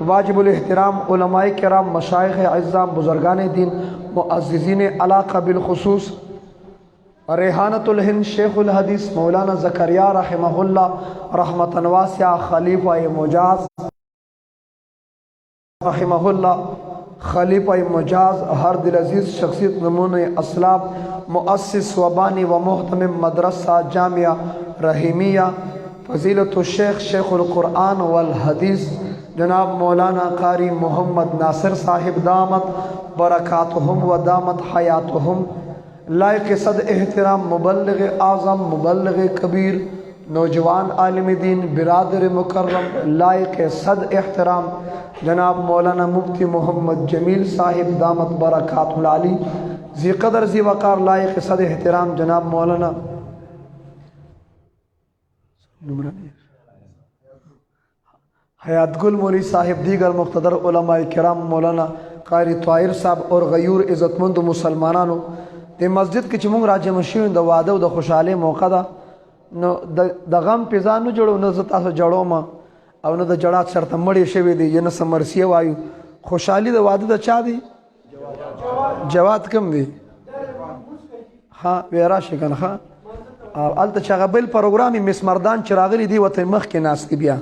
واجب الاحترام علماء کرام، مشایخ اعظام، بزرگان دین، معززین علاقہ بالخصوص ریحانۃ الہند شیخ الحدیث مولانا زکریا رحمہ اللہ رحمۃ واسعہ، خلیفہ مجاز رحمہ اللہ، خلیفہ مجاز، ہر دل عزیز شخصیت، نمونہ اسلاف، مؤسس و بانی و محتمم مدرسہ جامعہ رحیمیہ، فضیلت الشیخ شیخ القرآن والحدیث جناب مولانا قاری محمد ناصر صاحب دامت برکاتہم و دامت حیاتہم، لائق صد احترام مبلغ اعظم، مبلغ کبیر، نوجوان عالم دین، برادر مکرم، لائق صد احترام جناب مولانا مفتی محمد جمیل صاحب دامت برکات العالی، ذی قدر ذی وقار، لائق صد احترام جناب مولانا حیات گل مولی صاحب، دیگر مقتدر علماء کرام، مولانا قاری طاہر صاحب اور غیور عزت مند مسلمانانو د مسجد کې چې موږ راجمع شوي د واده او د خوشحالۍ موقع ده، نو د غم په ځان نه جوړو، نه زه تاسو جوړوم او نه د جړات سرته مړې شوي دي یا نه څه مرثیه وایو. خوشحالي د واده د چا دی؟ جواد کم دی؟ ها وی راشي که نه ښه. هلته چې هغه بل پروګرام یې مس مردان چې راغلي دي ورته مخکې ناست دي بیا،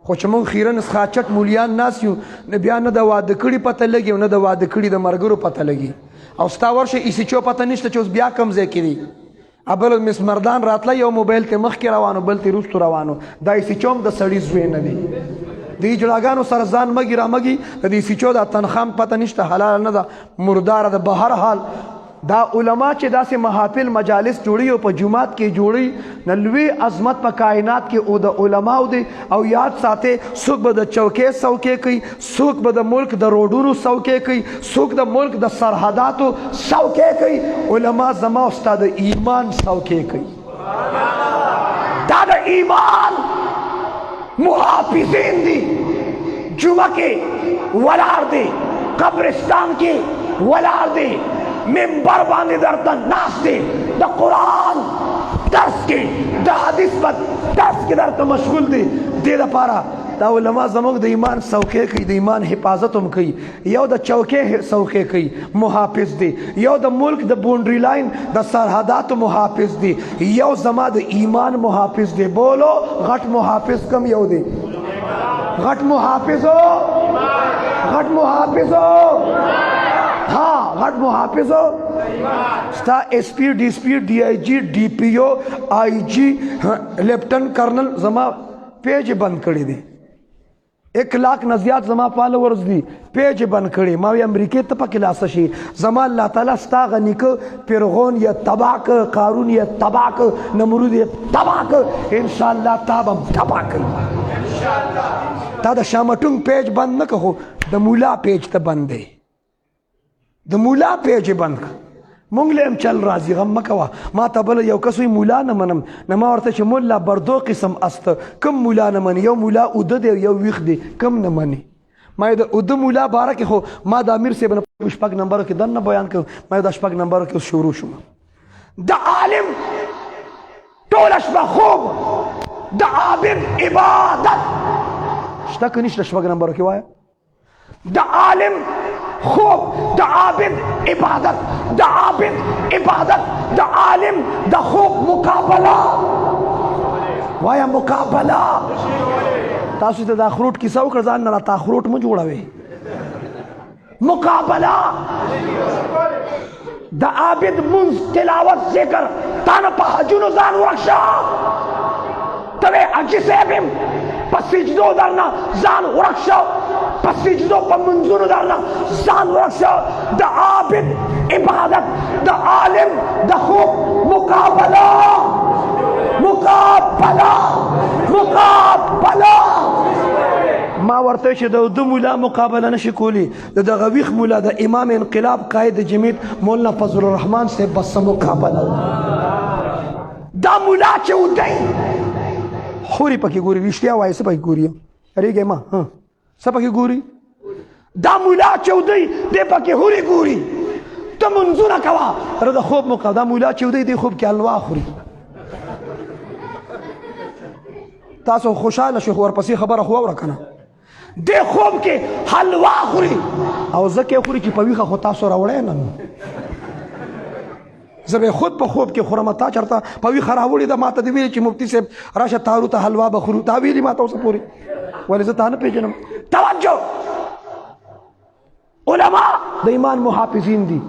خو چې موږ خیرن خاچټ مولیان ناست یو، نه بیا نه د واده کړي پته لګي او نه د واده کړي د ملګرو پته لګي، او ستا ورشه ایسیچو پته نشته چې اوس بیا کوم ځای کې دي. بل مس مردان راتله یو موبایل ته مخکې روانو بل ته وروستو روانو، دا ایسیچو هم د سړي زوی نه دی. د اجړاګانو سره ځان مګي رامګي، د ایسیچو دا تنخواه پته نشته، حلال نه ده، مرداره ده. به هر حال دا علماء چې داسې محافل مجالس جوړي او په جمعات کې جوړي، نلوی عظمت په کائنات کې او د علماو دی. او یاد ساتي څوک به د چوکۍ سوکې کوي، څوک به د ملک د روډونو سوکې کوي، څوک د ملک د سرحداتو سوکې کوي، علما زما او ستا د ایمان سوکې کوي. دا د ایمان محافظین دي، جمعه کې ولاړ دي، قبرستان کې ولاړ دي، منبر باندې درته ناست دي، د قرآن درس کې د حدیث په درس کې درته مشغول دي. دې لپاره دا علما زموږ د ایمان څوکۍ کوي، د ایمان حفاظت هم کوي. یو د چوکۍ څوکۍ کوي، محافظ دي. یو د ملک د بونډري لاین د سرحداتو محافظ دي. یو زما د ایمان محافظ دي. بولو غټ محافظ کم یو دی؟ غټ محافظو، غټ محافظو، ہاں غٹ محافظ ہو. ستا ایس پی ڈی ایس پی ڈی آئی جی ڈی پی او آئی جی لیفٹن کرنل زما پیج بند کړی دی، 1,00,000 نه زیات زما فالوورز دي، پیج بند کړی. ما وی امریکې ته پکې لاسه شي، زما الله تعالی ستا غنی که فرعون یا تباہ که، قارون یا تباہ که، نمرود یا تباہ که، انشاءاللہ تا به تباہ کړي. تا د شامټونګ پیج بند نه که، خو د مولا پیج ته بند دی، د مولا پیج بند که. مونږ له هم چل راځي، غم مه کوه. ما ته بله یو کس وایي مولا نه منم، نه ما ورته چې مولا بر دو قسم است، کم مولا نه مني؟ یو مولا اوده دی یو ویښ دی، کم نه مني؟ ما د اوده مولا باره کې خو ما د امیر صاحب نه شپږ نمبرو کې دننه بیان کړ، ما د شپږ نمبرو کې شروع شوم. د عالم ټوله شپه خوب، د عابد عبادت شته که نشته؟ شپږ نمبرو کې وایه. د عالم خوب، د عابد عبادت، د عابد عبادت، د عالم د خوب مقابله. وایا مقابله. تاسو ته د اخروټ کیسه وکړه، ځان نه راته اخروټ مه جوړوئ. مقابله. د عابد منځ تلاوت ذکر، تا نه په حجونو ځان ورک شه. ته وی حاجي صاحب یم په سجدو درنه ځان ورک شه، په سجدو په منځونو درنه ځان ورک شه. د عابد عبادت، د عالم د خوب مقابله. مقابله، مقابله. ما ورته چې د مولا مقابله نشي کولی، د دغه ویښ مولا د امام انقلاب قائد جمیت مولانا فضل الرحمن صاحب بس مقابله. دا مولا چې ودی خوري پکې ګوري، رښتیا وایي څه پکې ګوري؟ ریږې ما څه پکې ګوري؟ دا مولا چې ودی دی پکې خوري ګوري. ته منځونه کوه، د خوب مقابله. دا مولا چې ودی دی خوب کې حلوا خوري. تاسو خوشاله شئ، خو ورپسې خبره خو واوره که نه. دې خوب کې حلوا خوري او ځکه یې خوري چې په ویښه خو تاسو راوړی نه نو زه به خود په خوب کې خورم، تا چېرته په ویښه راوړې ده. ما ته دې ویلي چې مفتي صاحب راشه تارو ته حلوا به خورو، تا ویلي ما ته اوسه پورې، ولې زه تا نه پېژنم. توجه، علما د ایمان محافظین دي.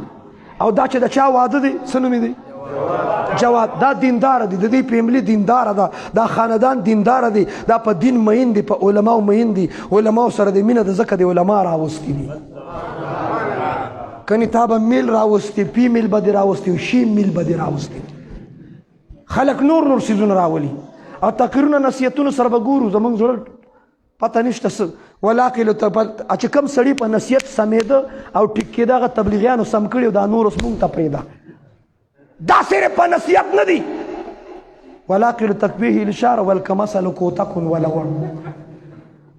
او دا چې د چا واده دی څه نومې دی؟ جواد. دا دینداره دي، د دې فیملی دینداره ده، دا خاندان دینداره دي، دا په دین مین دي، په علماو مین دي، علماو سره د مینه د ځکه د علما راوستي دي. کنی تا به میل راوستي، پی میل به دې راوستي، شي میل به دې راوستي. خلک نور څیزونه راولي او تقریرونه نصیحتونه سره به ګورو، زمونږ زړه پته نشته څه ولاقلو ته چې کوم سړي په نصیحت سمېده او ټیک کېده هغه تبلیغیانو سم کړي او دا نور اوس مونږ ته پرېږده. دا صرف په نصیحت نه دي. ولاقل تکبیه الاشاره والکمثل کوتک ولور.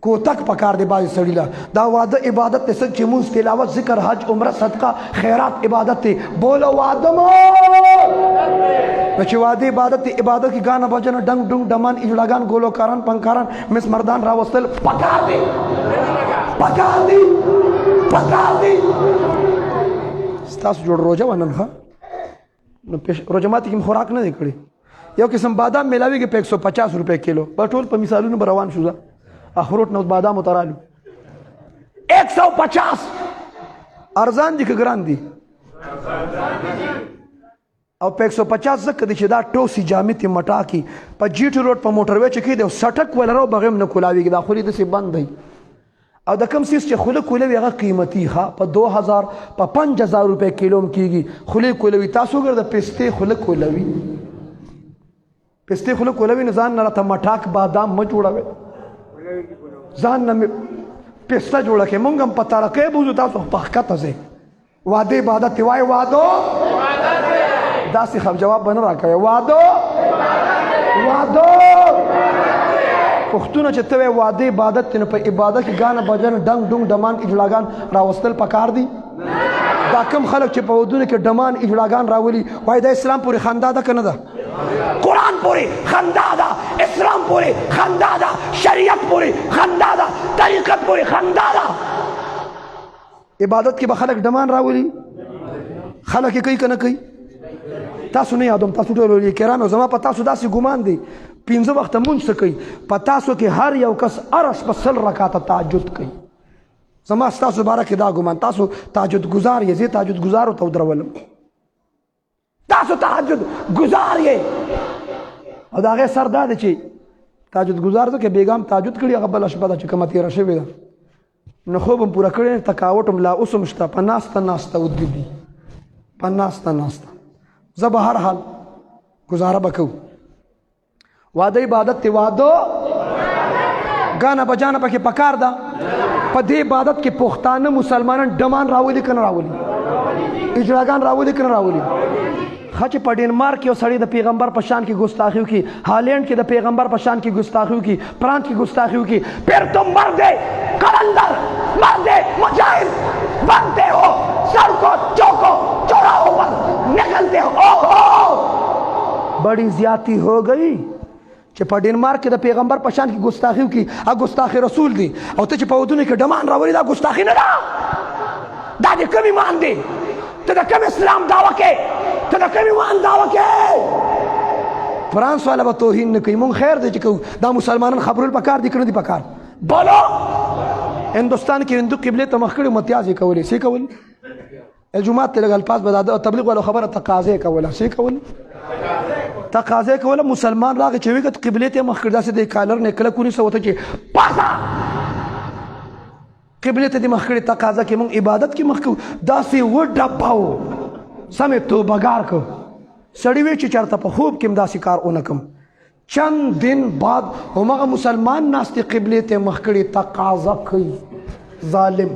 کوتک پکار دی بعضې سړي له. دا واده عبادت دی، څنګه چې مونځ، تلاوت، ذکر، حج، عمره، صدقه، خیرات عبادت دی. بوله واده مو نو چې واده عبادت دی، عبادت کې ګانه بجنه ډنګ ډنګ ډمان اجړاګان ګولوکاران پنکاران مس مردان راوستل پکار دی، پکار دی، پکار دی. ستاسو جوړ روژه وه نن ښه نو روژه ماتي کې م خوراک نه دی کړی. یو قسم بادام میلاویږي په 150 روپۍ کیلو. بس ټول په مثالونو به روان شو. زه اخروټ نه بادامو ته رالو 150 ارزان دي که ګران دي؟ او په 150 ځکه دی چې دا ټوسي جامې تې مټاکي په جي ټي روډ په موټروی چې کېدی او سټک ولرو بغیم نه کولاویږي. دا خولې داسې بند دی. او د کوم سیس چې خوله کولوي هغه قیمتي ښه په 2000 په 5000 روپۍ کیلو هم کېږي. خولې کولوي تاسو ګر د پستې خوله کولوي، پستې خوله کولوي نه ځان نه راته مټاک بادام مه جوړوئ، ځان نه مې پسته جوړه کړې. مونږ هم په ترقۍ بوځو، تاسو په ښکته ځئ. واده عبادت دی. وایي وادو داسې خب جواب به نه راکوئ. وادو وادو پښتونه چې ته وایې واده عبادت دی، نو په عبادت کې ګانه بجنه ډنګ ډونګ ډمان اجړاګان راوستل پکار دي. دا کم خلک چې په ودونو کې ډمان اجړاګان راولي، وایي دا اسلام پورې خندا ده که نه ده؟ قرآن پورې خندا ده، اسلام پورې خندا ده، شریعت پورې خندا ده، طریقت پورې خندا ده. عبادت کې به خلک ډمان راولي، خلک یې کوي که نه کوي؟ تاسو نه یادوم، تاسو ټول اولیاء کرام او زما په تاسو داسې ګمان دی 5 وخته مونځ څه کوي، په تاسو کې هر یو کس ارش په 100 رکعاته تهجد کوي. زما ستاسو باره کې دا ګمان، تاسو تهجد گزار یې، زه تهجد گزارو ته ودرولم. تاسو تهجد گزار یې او د هغې سر دا دی چې تهجد گزار ځکه بیګام تهجد کړي، هغه بله شپه ده چې کومه تېره شوې ده نو خوب هم پوره کړی، تکاوټ هم لا اوس هم شته، په ناسته ناسته ودرېږي، په ناسته ناسته. زه به هر حال گزاره به کوو. واده عبادت دی. واده ګانه بجانه پکې پکار ده. په دې عبادت کې پښتانه مسلمانان ډمان راولي که نه راولي؟ اجراګان راولي که نه راولي؟ ښه چې په ډنمارک کې یو سړی د پیغمبر په شان کې ګستاخي وکړي، هالینډ کې د پیغمبر په شان کې ګستاخي وکړي، فرانس کې ګستاخي وکړي، پھر تم مرد قلندر، مرد مجاہد بنتے ہو، سڑکوں چوکوں چوراہوں پر نکلتے ہو. بڑی زیاتی ہو گئی چې په ډنمارک کې د پیغمبر په شان کې ګستاخي وکړي، هغه ګستاخي رسول دی، او ته چې په ودونو کې ډمان راولي دا ګستاخي نه ده. دا د کوم ایمان دی؟ ته د کوم اسلام دعوه کې؟ ته د کوم ایمان دعوه کې؟ فرانس والا به توهین نه کوي، مونږ خیر دی چې کوو. دا مسلمانان خبرول پکار دي که نه دي پکار؟ بولو. هندوستان کې هندو قبلې ته مخ کړي، متیاز یې کولې، څه کول؟ الجمعات ته لږ الفاظ به د تبلیغ والا خبره تقاضا یې کوله، څه کول؟ تقاضا یې کوله. مسلمان راغی چې ویې قبلې ته مخ کړي، داسې د کالر نه کلک ونیسه ورته چې پاسه قبلې ته دې مخ کړي، تقاضا کې مونږ عبادت کې مخ کوو. داسې وډباو سمې توبهګار کو. سړی وی چې چېرته په خوب کې هم داسې کار ونه کړم. چند دن بعد همغه مسلمان ناستې قبلې ته مخ کړي، تقاضا کوي. ظالم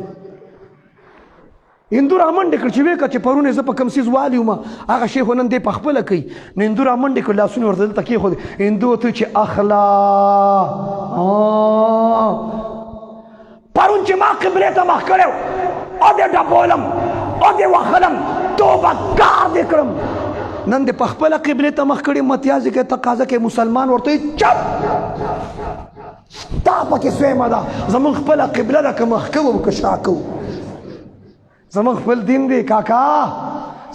هندو رامنډې کړ چې ویې کړه چې پرون زه په کوم څیز والی وم، هغه شی خو نن دی پخپله کوي. نو هندو رامنډې کړ، لاسونه ورته دلته کېښود. هندو ورته چې اخلا پرون چې ما قبلې ته مخ کړی او دې ډبولم او دې وهلم، توبهګار دې کړم. نن دې پخپله قبلې ته مخ کړي، متیاز یې کوي، تقاضا کوي. مسلمان ورته چپ شا پکې سویمه ده زمونږ خپله قبله ده که مخکې وو که شا کوو زمونږ خپل دین دی کاکا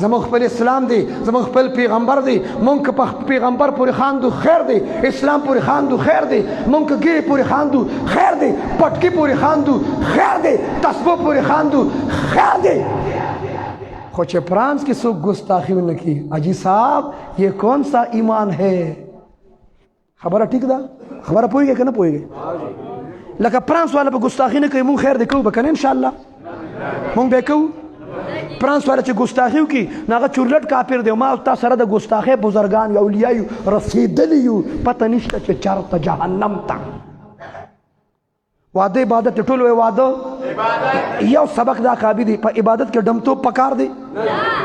زمونږ خپل اسلام دی زمونږ خپل پیغمبر دی مونږ که په پیغمبر پورې خاندو خیر دی اسلام پورې خاندو خیر دی مونږ که ګیرې پورې خاندو خیر دی پټکي پورې خاندو خیر دی تسبو پورې خاندو خیر دی خو چې فرانس کې څوک ګستاخی ونه کړي اجی صاحب یہ کون سا ایمان ہے خبره ټیک ده خبره پوهېږئ که نه پوهېږئ لکه فرانس والا په ګستاخي نه کوي مونږ خیر دی کوو به که نه انشاءالله مونږ به یې کوو فرانس والا چې ګستاخي وکړي نو هغه چورلټ کافر دی ما تا سره د ګستاخۍ بزرګان یو اولیا یو رسېدلي یو پته نشته چې چېرته جهنم ته واده عبادت ټول وی واده یو سبق دا قابل دی په عبادت کې ډمتوب پکار دی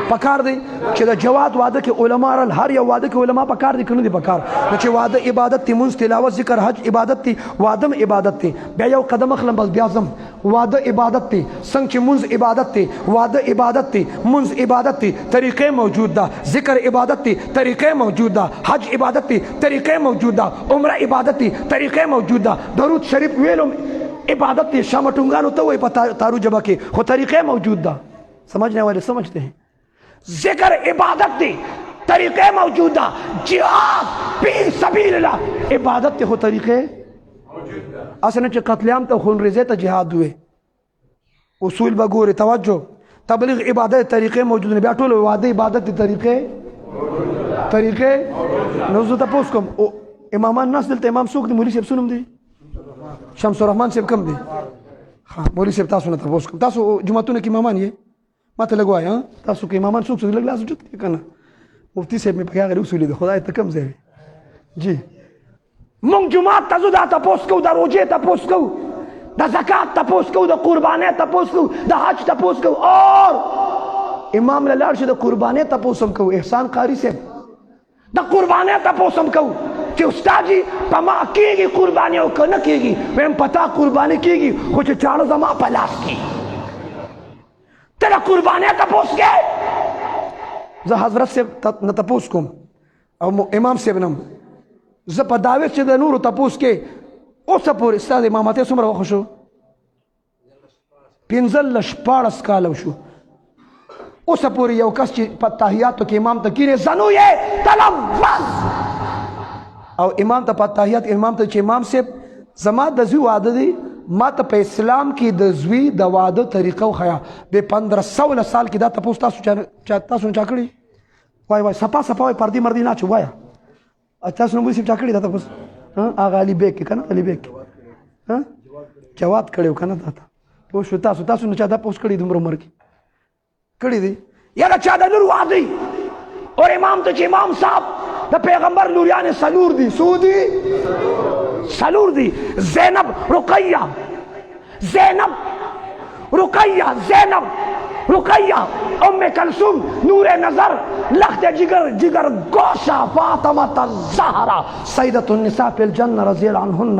پکار دی چې د جواد واده کې علما رل هر یو واده کې علما پکار دی که نه دی پکار نو چې واده عبادت دی مونځ تلاوت ذکر حج عبادت دی وادم عبادت دی بیا یو قدم اخلم بس بیا ځم واده عبادت دی څنګه چې مونځ عبادت دی واده عبادت دی مونځ عبادت دی طریقې موجود ده ذکر عبادت دی طریقې موجود ده حج عبادت دی طریقې موجود ده عمره عبادت دی طریقې موجود ده درود شریف ویلم عبادت دی شام ټونګانو ته وایي په تارو جبا کې خو طریقې موجود ده سمجھنے والے سمجھتے ہیں ذکر عبادت دی طریقے موجود ہے جہاد فی سبیل اللہ عبادت تے ہو طریقے اصلا چھ قتل عام تے خون ریزے تے جہاد ہوئے اصول بگوری توجہ تبلیغ عبادت طریقے موجود ہیں بیٹھو لو وعدے عبادت تے طریقے نوزو تا پوس کم امامان ناس دلتا امام سوک دی مولی صاحب سنم دی شمس الرحمن صاحب کم دی مولی صاحب تاسو نه تاسو کوم تاسو جمعتونه کې امامان یې ماته لګوای ها تاسو کې امامان څوک څه لګ لاس وجود کې کنه مفتی صاحب مې په هغه اصول دي خدای ته کم ځای جی مونږ جمعات تاسو دا تاسو کو د روزه تاسو کو د زکات تاسو کو د قربانه تاسو کو د حج تاسو کو اور امام لاله شه د قربانه تاسو کو احسان قاری صاحب د قربانه تاسو کو چې استاد جی پما کېږي قرباني او که نه کېږي ویم پتا قرباني کېږي خو چې چاړه زما په لاس کې ته د قربانۍ تپوس کې زه حضرت صاحب نه تپوس کوم او امام صاحب نه زه په دعوت چې د نورو تپوس کې اوسه پورې ستا د امامتۍ څومره وخت شو 15 کاله شو اوسه پورې یو کس چې په تحیاتو کې امام ته کینې زنو یې تلفظ او امام ته په تحیات امام ته چې امام صاحب زما د زوی واده دی ما ته په اسلام کې د زوی د واده طریقه وښیه د 1500 سال کې دا تپوس تاسو نه چا کړي وای سپا وای پردي مردي نه اچو وایه تاسو نه موږ چا کړي دا تپوس هغه علي بیگ کې که نه علي بیگ کې جواب کړی و که نه دا پوه شو تاسو نه چا دا پوس کړي دومره عمر کې کړي دي یاره چا د لور واده اور امام ته چې امام صاحب د پیغمبر لوریان سلور دی سودی سلور دی زینب رقیہ ام کلثوم نور نظر لخت جگر گوشہ فاطمہ الزہرا سیدۃ النساء فی الجنہ رضی اللہ عنہن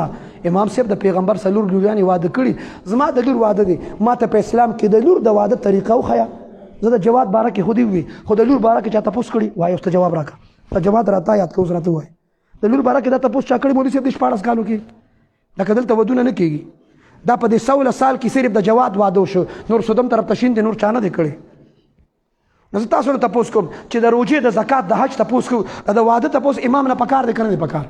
امام صاحب د پیغمبر سلور لوریان واده کړي زما د لور واده دی ما ته په اسلام کې د لور د واده طریقه وښیه زه د جواد باره کې خودي وي خو د لور باره کې چا تپوس کړي وایي اوس ته جواب راکړه جواد راته یاد کوو راته وایي د لور باره کې دا تپوس چا کړي مولوي صاحب د 14 کالو کې لکه دلته ودونه نه کېږي دا په دې 16 سال کې صرف د جواد واده شو نور سودم طرف ته شین دی نور چا نه دی کړی نو زه تاسو نه تپوس کوم چې د روژې د زکات د حج تپوس کوو د واده تپوس امام نه پکار دی که نه دی پکار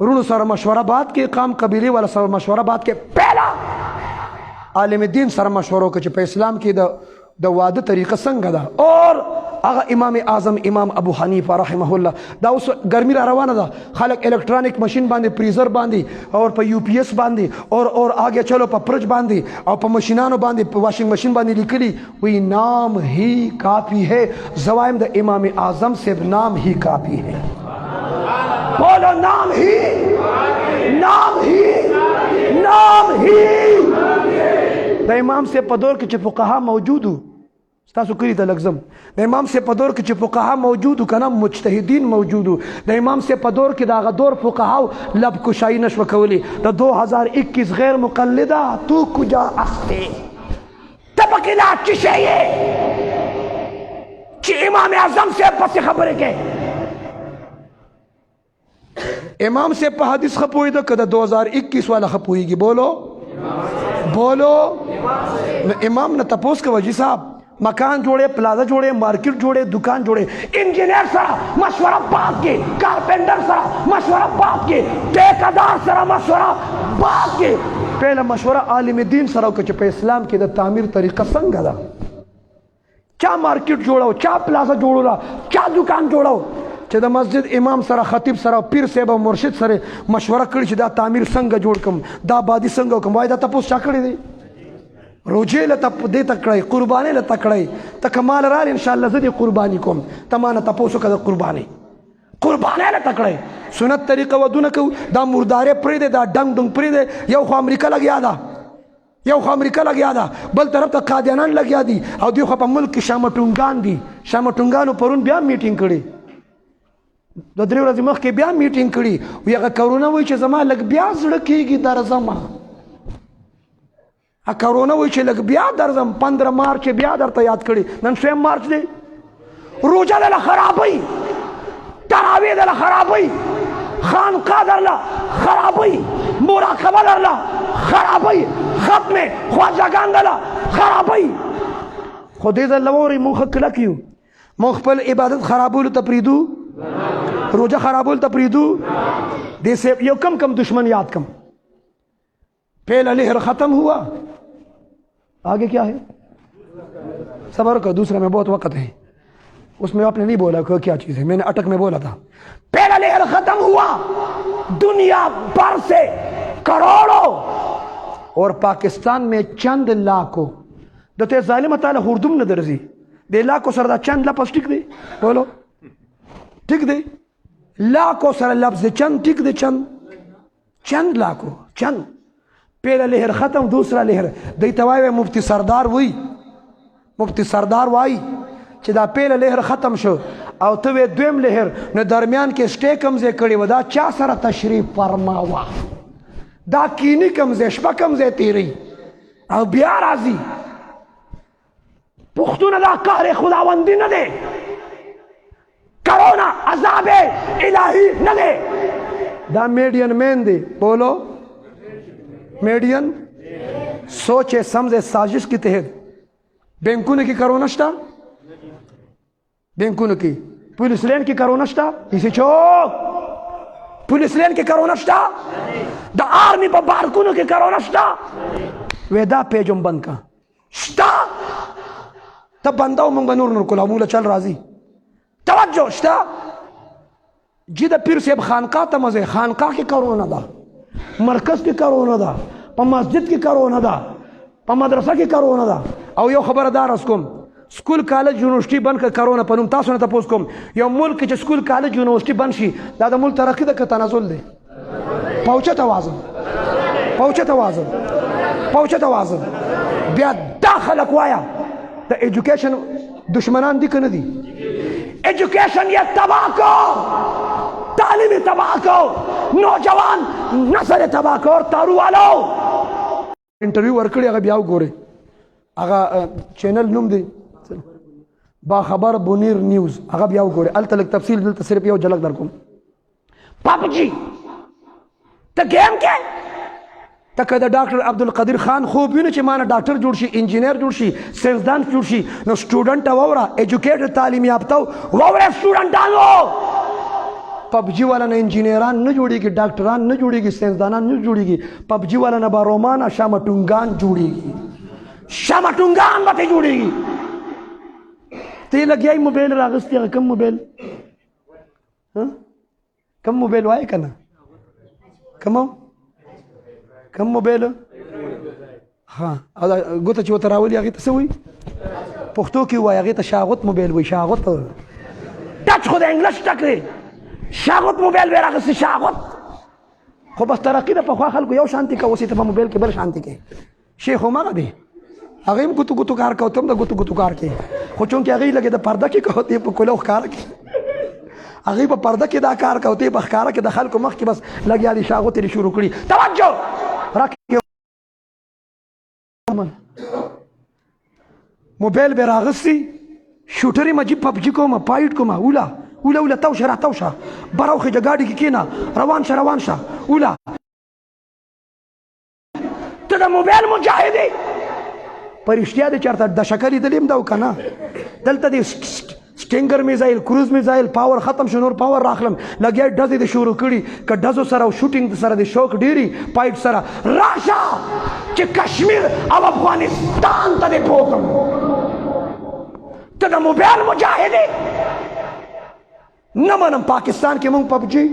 ورونو سره مشوره بات کې قام قبیلې والا سره مشوره بات کې پهلا عالم دین سره مشوره وکړه چې په اسلام کې د واده طریقه څنګه ده اور هغه امام اعظم امام ابو حنیفه رحمه الله دا اوس ګرمي را روانه ده خلک الکترونیک ماشین باندې فریزر باندې اور په یو پی ایس باندې اور آگے چلو په فرج باندې او په ماشینانو باندې په واشنګ ماشین باندې لیکلي وی نام ہی کافی ہے زوایم د امام اعظم سے نام ہی کافی ہے بولو نام ہی د امام سے په دور کې چې فقها موجودو تاسو کړي ته لګزم د امام سے په دور کې چې فقها موجودو کنه مجتهدین موجودو د امام سے په دور کې دا غ دور فقها لب کشای نشو کولی د 2021 غیر مقلده تو کجا استه تبقینا چی شیه چې امام اعظم سے پس خبره کې امام سے پہ حدیث خپوئی دا کدا 2021 والا خپوئی گی بولو بولو امام نے تپوس کا وجی صاحب مکان جوڑے پلازا جوڑے مارکیٹ جوڑے دکان جوڑے انجینئر سرا مشورہ بات کے کارپینٹر سرا مشورہ بات کے ٹیکادار سرا مشورہ بات کے پہلا مشورہ عالم دین سرا کہ پہ اسلام کی دا تعمیر طریقہ سنگا دا چا مارکیٹ جوڑاو چا پلازا جوڑا چا دکان جوڑاو چې د مسجد امام سره خطیب سره پیر صاحب او مرشد سره مشوره کړي چې دا تعمیر څنګه جوړ کم دا بادي څنګه وکم وای دا تاسو چا کړی دی روجې له دې تکړی قرباني له تکړی ته کمال را ان شاء الله زه دې قرباني کوم تمانه تاسو کده قرباني له تکړی سنت طریقه ودونه کو دا مرداره پرې دی دا ډنګ ډنګ پرې دی یو خو امریکا لګیا دا بل طرف ته قادیانان لګیا دي او دوی خو په ملک کې شامټونګان دي شامټونګانو پرون بیا میټینګ کړي د درې ورځې مخکې بیا میټینګ کړي وی هغه کرونا وایي چې زما لږ بیا زړه کېږي درځم کرونا وایي چې لږ بیا درځم 15 مارچ بیا درته یاد کړي نن 6 مارچ دی روژه دله خرابوي تراویح دله خرابوي خانقاه درله خرابوي مراقبه درله خرابوي ختم خواجهګان دله خرابوي خو دې ځل وورئ موږ ښه کلک یو موږ خپل عبادت خرابولو ته پرېږدو روجہ خرابول تا پریدو دے سے یو کم دشمن یاد کم پہلا لہر ختم ہوا آگے کیا ہے صبر کا دوسرا میں بہت وقت ہے اس میں آپ نے نہیں بولا کہ کیا چیز ہے میں نے اٹک میں بولا تھا پہلا لہر ختم ہوا دنیا بھر سے کروڑوں اور پاکستان میں چند لاکھوں دتے ظالم تعالی ہردم نہ درزی دے لاکھوں سردا چند لپس ٹک دے بولو ٹک دے لاکھوں سر لفظ چند ٹک دے چند لاکھوں چند پہلا لہر ختم دوسرا لہر دیتوائی مفتی سردار وی مفتی سردار وائی چې دا پہلا لہر ختم شو او توی دویم لہر نو درمیان کې سٹے کمزے کړي و دا چا سره تشریف فرماوا دا کینی کمزے شپه کمزے تیری او بیا راځي پختون دا قهر خداوندی نه دی کرونا عذاب الہی نہ دے دا میڈین مین دے بولو میڈین سوچے سمجھے سازش کی تحت بینکوں کی کرونا شتا بینکوں کی پولیس لین کی کرونا شتا اسی چوک پولیس لین کی کرونا شتا دا آرمی پا بارکونو کی کرونا شتا ویدا پیجم بند کا شتا تب بنداو منگا نور کلا مولا چل رازی توجہ شتا جی دا پیر صاحب خانقاہ تا مزے خانقاہ کی کرونا دا مرکز کی کرونا دا پا مسجد کی کرونا دا پا مدرسہ کی کرونا دا او یو خبردار اس کم سکول کالج یونیورسٹی بن کا کرونا پنم تاسو نه تاسو کوم یو ملک چې سکول کالج یونیورسٹی بن شي دا د ملک ترقی د تنازل دی پوچه توازن بیا داخله کوایا د ایجوکیشن دشمنان دی کنه دی ایجوکیشن یہ تباہ کو تعلیمی تباہ کو نوجوان نسل تباہ کو اور تارو والو انٹرویو ورکڑی اگا بیاو گورے اگا چینل نوم دی با خبر بنیر نیوز اگا بیاو گورے التلک تفصیل دلتا صرف یو جلک در کم پاپ جی تا گیم کے تا کدا ڈاکٹر عبدالقدیر خان خوب یونی چی مانا ڈاکٹر جوڑ شی انجینئر جوڑ شی سینسدان جوڑ شی نو سٹوڈنٹ وورا ایجوکیٹر تعلیمی یافتاو وورا سٹوڈنٹانو پب جی والا نا انجینئران نہ جوڑی گی ڈاکٹران نہ جوڑی گی سینسدانان نہ جوڑی گی پب جی والا نا بارومانا شامٹونگان جوڑی گی شامٹونگان باتے جوڑی گی تی لگیائی موبیل راغستی اگر کم موبیل وائے کنا کم موبیل ہاں گوتا چو تراولی آگی تا سوئی پختو کی ہوئی آگی تا شاغت موبیل ہوئی شاغت ٹچ خود انگلش ٹک رہے شاغت موبیل بیرا غصی شاغت خو بس ترقی دا پخوا خلکو یو شانتی کا وسی تا موبیل کے بل شانتی کے شیخ ہو مانا دے اگیم گتو کار کا ہوتیم دا گتو کار کے خو چونکہ اگی لگے دا پردہ کی کا ہوتی پا کلو کار کے اگی پا پردہ کی دا کار کا ہوتی پا خکارا کے دا خلکو مخ کی بس لگی آلی شاغت لی شروع کری توجہ رکھ موبیل بیرا غصی شوٹری مجی پب جی کو ما پایٹ کو ما اولا اوله اوله تو شه را تو شه براوخېجه ګاډي کې کېنه روان شه روان شه اوله ته د موبایل مجاهد یې په رښتیا دی چېرته دشکه لیدلې هم ده که نه دلته دی سټینګر میزایل کروز میزایل پاور ختم شو نور پاور راخلم لګیا ډزې د شروع کړي که ډزو سره او شوټینګ سره د شوق ډېري پایټ سره راشه چې کشمیر او افغانستان ته دې پوکم ته د موبایل مجاهد یې نه منم پاکستان کې مونږ پبجي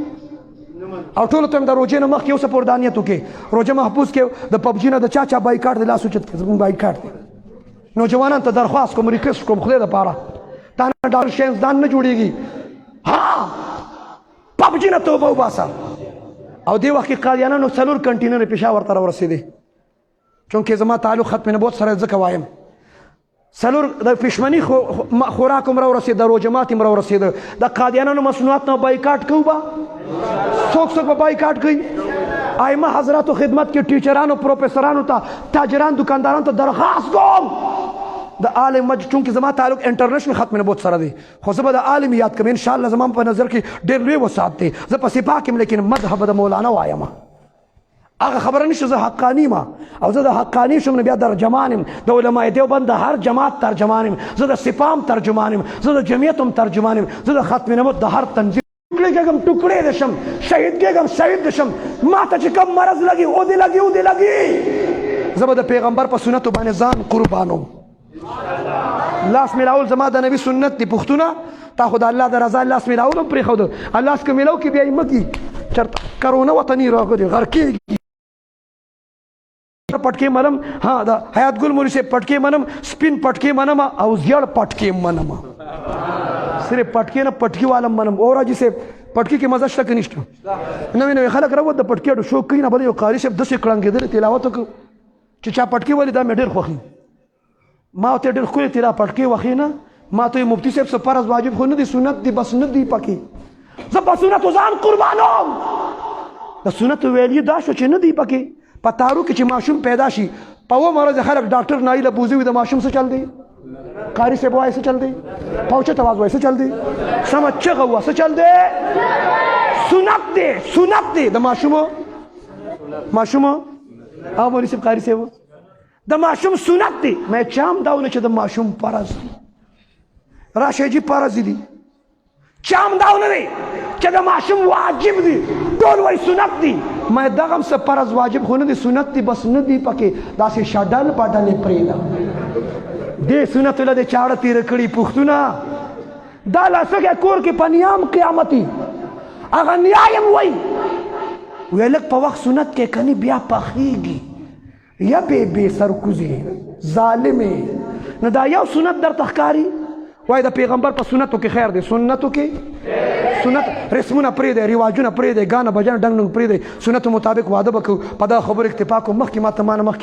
او ټولو ته هم د روژې نه مخکې یو څه پردانیت وکړې روژه محفوظ کې د پبجي نه د چا چا بایکاټ دی لاس اوچت کړي زموږ بایکاټ دی نوجوانانو ته درخواست کوم ریکویسټ کوم خدای دپاره تا نه ډاکټر شینزدان نه جوړېږي ها پبجي نه توبه وباسه او دې وخت کې قادیانانو 4 کنټینر پېښور ته راورسېدی چونکې زما تعلق ختم نبوت سره ځکه وایم 4 د پښمني خوراک هم راورسېد د روژه ماتې هم راورسېده د قادیانانو مصنوعات نه بایکاټ کوو به څوک به بایکاټ کوي ائمه حضراتو خدمت کې ټیچرانو پروفیسرانو ته تاجران دکاندارانو ته درخواست کوم د عالم مجلس چونکې زما تعلق انټرنیشنل ختم نبوت سره دی خو زه به د عالم یاد کوم انشاءالله زما په نظر کې ډېر لوی وسعت دی زه په سپاه کې لیکن مذهب د مولانا وایم هغه خبره نشته زه حقانی ما او زه د حقانی شم نه بیا ترجمان یم د علماء دیوبند د هر جماعت ترجمان یم زه د سپاه هم ترجمان یم زه د جمعیت هم ترجمان یم زه د ختم نبوت د هر تنظیم ټوکړې کېږم ټوکړې دې شم شهید کېږم شهید دې شم ما ته چې کوم مرض لګي او دې لګي او دې لګي زه به د پیغمبر په سنتو باندې ځان قربانوم لاس میلاول زما د نبی سنت دی پښتونه تا خو د الله د رضا لاس میلاول هم پرېښود الله که میلاو کې بیا یې مکي چېرته کرونه وطني راغلي غر کېږي پټکې منم ها د حیات ګل مولوي صاحب پټکې منم سپین پټکې منم او زیړ پټکې منم صرف پټکې نه پټکي والم منم او راجي صاحب پټکي کې مزه شته که نشته نوې نوې خلک راوت د پټکېټو شوق کوي نه بل یو قاري صاحب داسې کړنګېدلی تلاوت وکړو چې چا پټکې ولې دا مې ډېر خوښي ما ورته ډېر ښکلې تیرا پټکې وښې نه ما ته مفتی صاحب څه فرض واجب خو نه دي سنت دي بس نه دي پکې زه په سنتو ځان قربانوم د سنتو ویل دا شو چې نه دي پکې په تارو کې چې ماشوم پیدا شي په اوه مرض خلک ډاکټر نایله بوزي وي د ماشوم څه چل دی قاري صاحب وایي څه چل دی پوچت اواز وایي څه چل دی سمه چغه وه څه چل دی سنت دی سنت دی د ماشومو او مولوي صاحب قاري صاحب د ماشوم سنت دی مې چام داونه چې د ماشوم فرض دی راشه جي فرض دي چام داونه دی چې د ماشوم واجب دی ټول وایي سنت دی مې دغه هم څه فرض واجب خو نه دي سنت دي بس نه دي پکې داسې شډل پډلې پرېږده دې سنتو له دې چاړه تېره کړي پښتونه دا لاسکه کور کې په نیام قیامتي هغه نیایم وایي وی لږ په وخت سنت کې کني بیا پخېږي یا بې سرکوزي ظالمې نو دا یو سنت درته ښکاري وای د پیغمبر په سنتو کې خیر دی سنتو کې سنت رسمونه پرېږدی رواجونه پرېږدی ګانه بجانه ډنګ ډنګ پرېږدی سنتو مطابق واده به کوو په دغه خبرو اکتفا کوو مخکې ما ته مانه مخکې